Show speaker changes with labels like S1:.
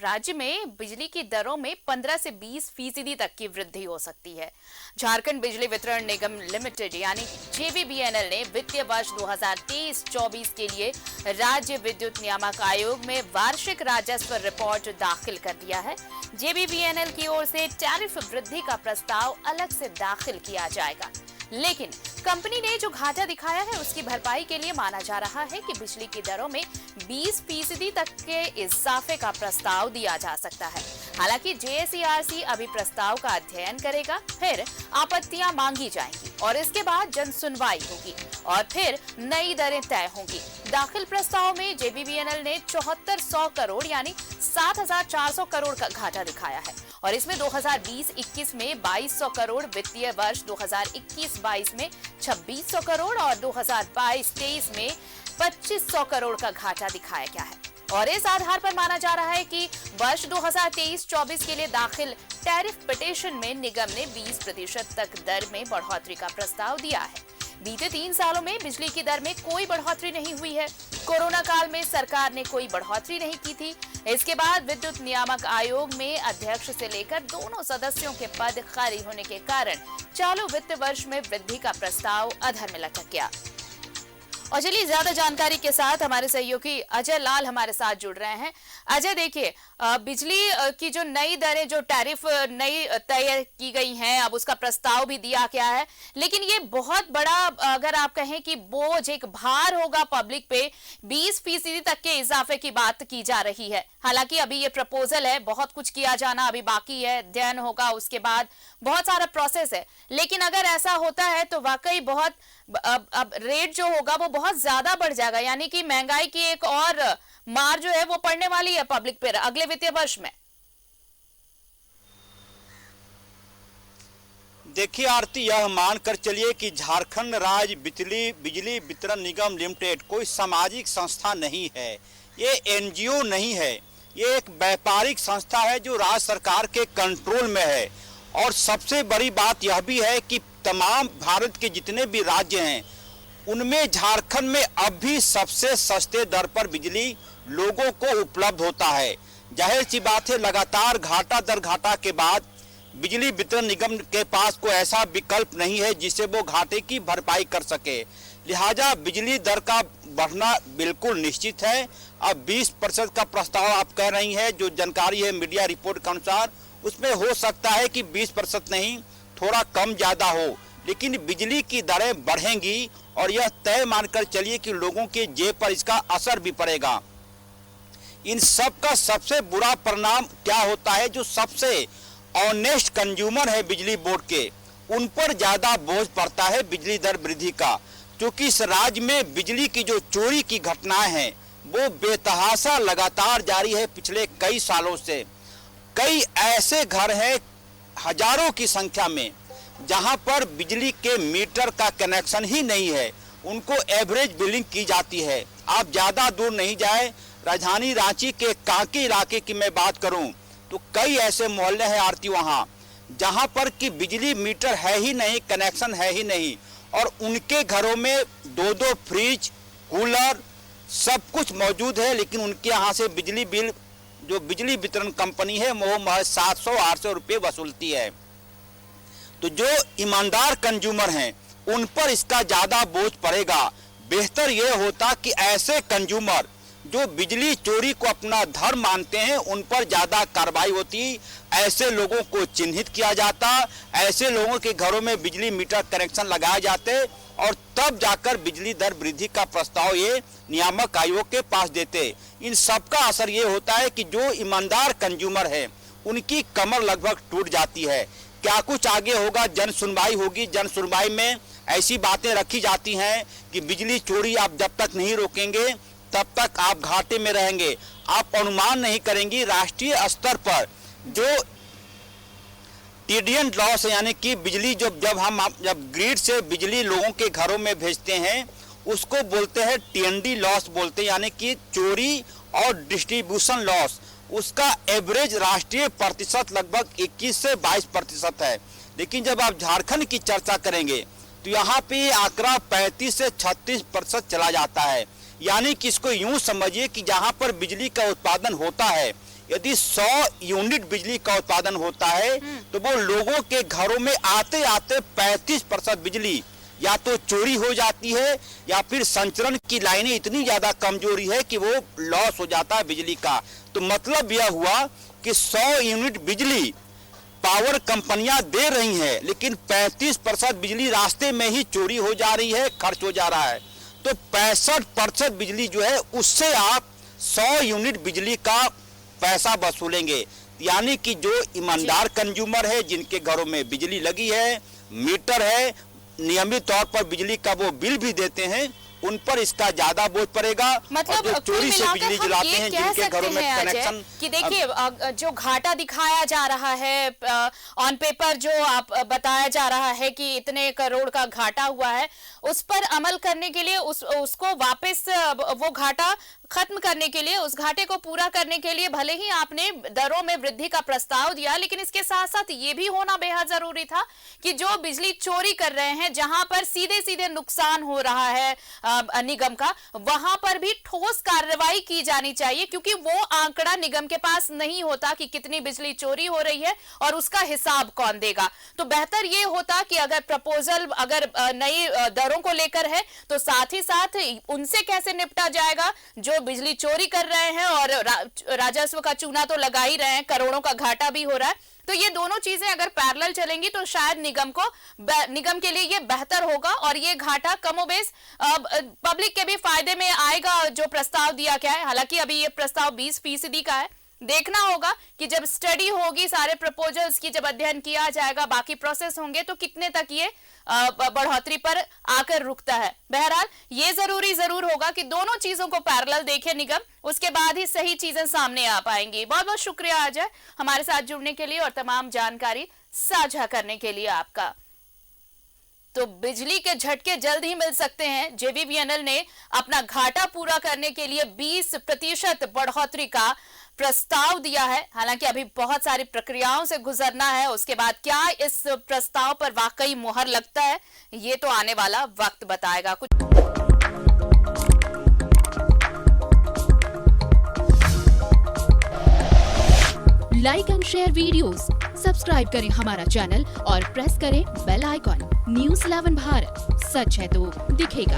S1: राज्य में बिजली की दरों में 15 से 20% तक की वृद्धि हो सकती है। झारखंड बिजली वितरण निगम लिमिटेड यानी जेवीबीएनएल ने वित्तीय वर्ष 2023-24 के लिए राज्य विद्युत नियामक आयोग में वार्षिक राजस्व रिपोर्ट दाखिल कर दिया है। जेवीबीएनएल की ओर से टैरिफ वृद्धि का प्रस्ताव अलग से दाखिल किया जाएगा, लेकिन कंपनी ने जो घाटा दिखाया है उसकी भरपाई के लिए माना जा रहा है कि बिजली की दरों में 20% तक के इजाफे का प्रस्ताव दिया जा सकता है। हालांकि जेएसईआरसी अभी प्रस्ताव का अध्ययन करेगा, फिर आपत्तियां मांगी जाएंगी और इसके बाद जन सुनवाई होगी और फिर नई दरें तय होंगी। दाखिल प्रस्ताव में जेबीबीएनएल ने 7400 करोड़ यानी 7400 करोड़ का घाटा दिखाया है और इसमें 2020-21 में 2200 करोड़, वित्तीय वर्ष 2021-22 में 2600 करोड़ और 2022-23 में 2500 करोड़ का घाटा दिखाया गया है। और इस आधार पर माना जा रहा है कि वर्ष 2023-24 के लिए दाखिल टैरिफ पिटीशन में निगम ने 20% तक दर में बढ़ोतरी का प्रस्ताव दिया है। बीते 3 सालों में बिजली की दर में कोई बढ़ोतरी नहीं हुई है। कोरोना काल में सरकार ने कोई बढ़ोतरी नहीं की थी। इसके बाद विद्युत नियामक आयोग में अध्यक्ष से लेकर दोनों सदस्यों के पद खाली होने के कारण चालू वित्त वर्ष में वृद्धि का प्रस्ताव अधर में लटक गया। और चलिए ज्यादा जानकारी के साथ हमारे सहयोगी अजय लाल हमारे साथ जुड़ रहे हैं। अजय, देखिए, बिजली की जो नई दरें, जो टैरिफ नई तय की गई हैं, अब उसका प्रस्ताव भी दिया गया है, लेकिन ये बहुत बड़ा, अगर आप कहें कि बोझ, एक भार होगा पब्लिक पे। 20% तक के इजाफे की बात की जा रही है। हालांकि अभी ये प्रपोजल है, बहुत कुछ किया जाना अभी बाकी है, अध्ययन होगा, उसके बाद बहुत सारा प्रोसेस है। लेकिन अगर ऐसा होता है तो वाकई बहुत अब रेट जो होगा वो बहुत ज्यादा बढ़ जाएगा, यानी कि महंगाई की एक और मार जो है वो पड़ने वाली है पब्लिक पर अगले वित्तीय वर्ष में।
S2: देखिए आरती, यह मानकर चलिए कि झारखंड राज्य बिजली वितरण निगम लिमिटेड कोई सामाजिक संस्था नहीं है, ये एनजीओ नहीं है, ये एक व्यापारिक संस्था है जो राज्य सरकार के कंट्रोल में है। और सबसे बड़ी बात यह भी है कि तमाम भारत के जितने भी राज्य हैं उनमें झारखंड में अब भी सबसे सस्ते दर पर बिजली लोगों को उपलब्ध होता है। जाहिर सी बात है, लगातार घाटा दर घाटा के बाद बिजली वितरण निगम के पास कोई ऐसा विकल्प नहीं है जिससे वो घाटे की भरपाई कर सके। लिहाजा बिजली दर का बढ़ना बिल्कुल निश्चित है। अब 20% का प्रस्ताव आप कह रही हैं, जो जानकारी है मीडिया रिपोर्ट के अनुसार उसमें हो सकता है कि 20% नहीं, थोड़ा कम ज्यादा हो, लेकिन बिजली की दरें बढ़ेंगी और यह तय मानकर चलिए कि लोगों के जेब पर इसका असर भी पड़ेगा। इन सब का सबसे बुरा परिणाम क्या होता है, जो सबसे ऑनेस्ट कंज्यूमर है बिजली बोर्ड के, उन पर ज्यादा बोझ पड़ता है बिजली दर वृद्धि का। क्योंकि इस राज्य में बिजली की जो चोरी की घटनाएं हैं वो बेतहाशा लगातार जारी है पिछले कई सालों से। कई ऐसे घर हैं हजारों की संख्या में जहां पर बिजली के मीटर का कनेक्शन ही नहीं है, उनको एवरेज बिलिंग की जाती है। आप ज्यादा दूर नहीं जाए, राजधानी रांची के कांके इलाके की मैं बात करूं तो कई ऐसे मोहल्ले हैं आरती वहां जहां पर कि बिजली मीटर है ही नहीं, कनेक्शन है ही नहीं, और उनके घरों में 2-2 फ्रिज, कूलर सब कुछ मौजूद है, लेकिन उनके यहाँ से बिजली बिल जो बिजली वितरण कंपनी है वो महज 700-800 रुपये वसूलती है। तो जो ईमानदार कंज्यूमर हैं उन पर इसका ज्यादा बोझ पड़ेगा। बेहतर यह होता कि ऐसे कंज्यूमर जो बिजली चोरी को अपना धर्म मानते हैं उन पर ज्यादा कार्रवाई होती, ऐसे लोगों को चिन्हित किया जाता, ऐसे लोगों के घरों में बिजली मीटर कनेक्शन लगाए जाते और तब जाकर बिजली दर वृद्धि का प्रस्ताव ये नियामक आयोग के पास देते। इन सब का असर ये होता है कि जो ईमानदार कंज्यूमर है उनकी कमर लगभग टूट जाती है। क्या कुछ आगे होगा, जन सुनवाई होगी, जन सुनवाई में ऐसी बातें रखी जाती हैं कि बिजली चोरी आप जब तक नहीं रोकेंगे तब तक आप घाटे में रहेंगे। आप अनुमान नहीं करेंगी राष्ट्रीय स्तर पर जो टीडीएन लॉस है, यानी कि बिजली जब ग्रिड से बिजली लोगों के घरों में भेजते हैं उसको बोलते हैं टीएनडी लॉस बोलते हैं, यानी कि चोरी और डिस्ट्रीब्यूशन लॉस। उसका एवरेज राष्ट्रीय प्रतिशत लगभग 21 से 22% है। लेकिन जब आप झारखंड की चर्चा करेंगे तो यहाँ पे आंकड़ा 35 से 36% चला जाता है। यानी कि इसको यूं समझिए कि जहाँ पर बिजली का उत्पादन होता है यदि 100 यूनिट बिजली का उत्पादन होता है तो वो लोगों के घरों में आते आते 35% बिजली या तो चोरी हो जाती है या फिर संचरण की लाइनें इतनी ज्यादा कमजोरी है कि वो लॉस हो जाता है बिजली का। तो मतलब यह हुआ कि 100 यूनिट बिजली पावर कंपनियां दे रही हैं, लेकिन 35% बिजली रास्ते में ही चोरी हो जा रही है, खर्च हो जा रहा है। तो 65% बिजली जो है उससे आप 100 यूनिट बिजली का पैसा वसूलेंगे। यानी कि जो ईमानदार कंज्यूमर है, जिनके घरों में बिजली लगी है, मीटर है, नियमित तौर पर बिजली का वो बिल भी देते हैं, उन पर इसका ज्यादा बोझ पड़ेगा।
S1: मतलब
S2: जो चोरी से बिजली जलाते हैं, जिनके घरों में कनेक्शन
S1: कि देखिए जो घाटा दिखाया जा रहा है ऑन पेपर, जो आप बताया जा रहा है कि इतने करोड़ का घाटा हुआ है, उस पर अमल करने के लिए उसको वापस वो घाटा खत्म करने के लिए, उस घाटे को पूरा करने के लिए भले ही आपने दरों में वृद्धि का प्रस्ताव दिया, लेकिन इसके साथ साथ ये भी होना बेहद जरूरी था कि जो बिजली चोरी कर रहे हैं, जहां पर सीधे सीधे नुकसान हो रहा है निगम का, वहां पर भी ठोस कार्रवाई की जानी चाहिए, क्योंकि वो आंकड़ा निगम के पास नहीं होता कि कितनी बिजली चोरी हो रही है और उसका हिसाब कौन देगा। तो बेहतर ये होता कि अगर प्रपोजल अगर नई दरों को लेकर है तो साथ ही साथ उनसे कैसे निपटा जाएगा जो बिजली चोरी कर रहे हैं और राजस्व का चूना तो लगा ही रहे हैं, करोड़ों का घाटा भी हो रहा है। तो ये दोनों चीजें अगर पैरेलल चलेंगी तो शायद निगम के लिए ये बेहतर होगा और ये घाटा कमोबेश पब्लिक के भी फायदे में आएगा जो प्रस्ताव दिया गया है। हालांकि अभी ये प्रस्ताव 20% का है, देखना होगा कि जब स्टडी होगी, सारे प्रपोजल्स की जब अध्ययन किया जाएगा, बाकी प्रोसेस होंगे तो कितने तक ये बढ़ोतरी पर आकर रुकता है। बहरहाल ये जरूर होगा कि दोनों चीजों को पैरेलल देखे निगम, उसके बाद ही सही चीजें सामने आ पाएंगी। बहुत बहुत शुक्रिया अजय हमारे साथ जुड़ने के लिए और तमाम जानकारी साझा करने के लिए आपका। तो बिजली के झटके जल्द ही मिल सकते हैं। जेवीबीएनएल ने अपना घाटा पूरा करने के लिए 20% बढ़ोतरी का प्रस्ताव दिया है। हालांकि अभी बहुत सारी प्रक्रियाओं से गुजरना है, उसके बाद क्या इस प्रस्ताव पर वाकई मुहर लगता है ये तो आने वाला वक्त बताएगा। कुछ
S3: like and share videos, subscribe करें हमारा चैनल और प्रेस करें बेल आइकॉन। न्यूज़ 11 भारत, सच है तो दिखेगा।